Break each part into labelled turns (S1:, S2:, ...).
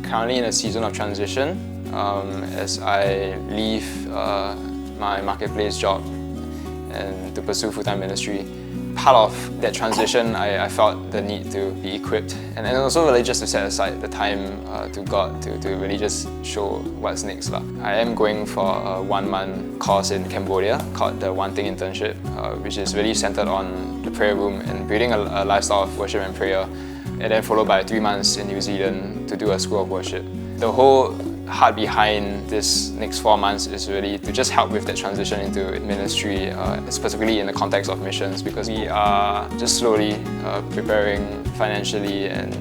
S1: currently in a season of transition as I leave my marketplace job and to pursue full-time ministry. Part of that transition, I felt the need to be equipped and also really just to set aside the time to God to really just show what's next. I am going for a 1-month course in Cambodia called the One Thing Internship, which is really centered on the prayer room and building a lifestyle of worship and prayer, and then followed by 3 months in New Zealand to do a school of worship. The whole heart behind this next 4 months is really to just help with that transition into ministry, specifically in the context of missions, because we are just slowly preparing financially and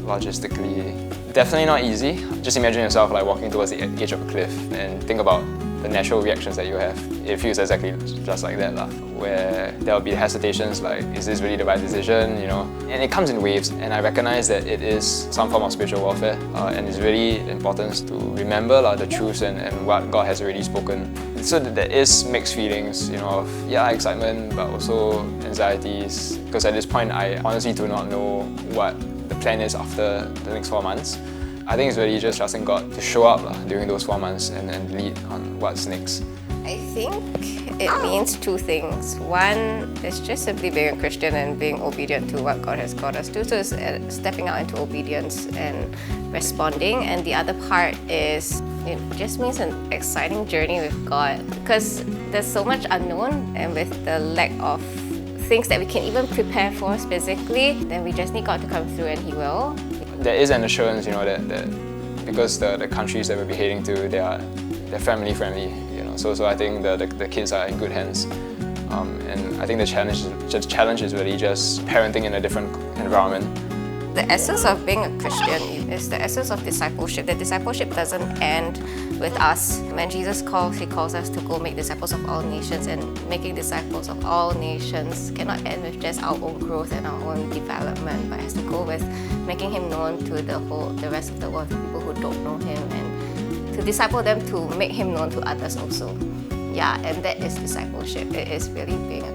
S1: logistically. Definitely not easy. Just imagine yourself like walking towards the edge of a cliff and think about the natural reactions that you have. It feels exactly just like that, where there'll be hesitations like, is this really the right decision, you know? And it comes in waves, and I recognize that it is some form of spiritual warfare, and it's really important to remember the truths and what God has already spoken. So that there is mixed feelings, you know, of excitement, but also anxieties, because at this point I honestly do not know what the plan is after the next 4 months. I think it's really just trusting God to show up during those 4 months and lead on what's next.
S2: I think it means 2 things. One is just simply being a Christian and being obedient to what God has called us to. So it's stepping out into obedience and responding. And the other part is it just means an exciting journey with God, because there's so much unknown, and with the lack of things that we can even prepare for physically, then we just need God to come through, and He will.
S1: There is an assurance, you know, that because the countries that we'll be heading to, they're family friendly, you know. So I think the kids are in good hands, and I think the challenge is really just parenting in a different environment.
S2: The essence of being a Christian is the essence of discipleship. The discipleship doesn't end with us. When Jesus calls, He calls us to go make disciples of all nations, and making disciples of all nations cannot end with just our own growth and our own development, but has to go with making Him known to the rest of the world, to people who don't know Him, and to disciple them to make Him known to others also. Yeah, and that is discipleship. It is really being a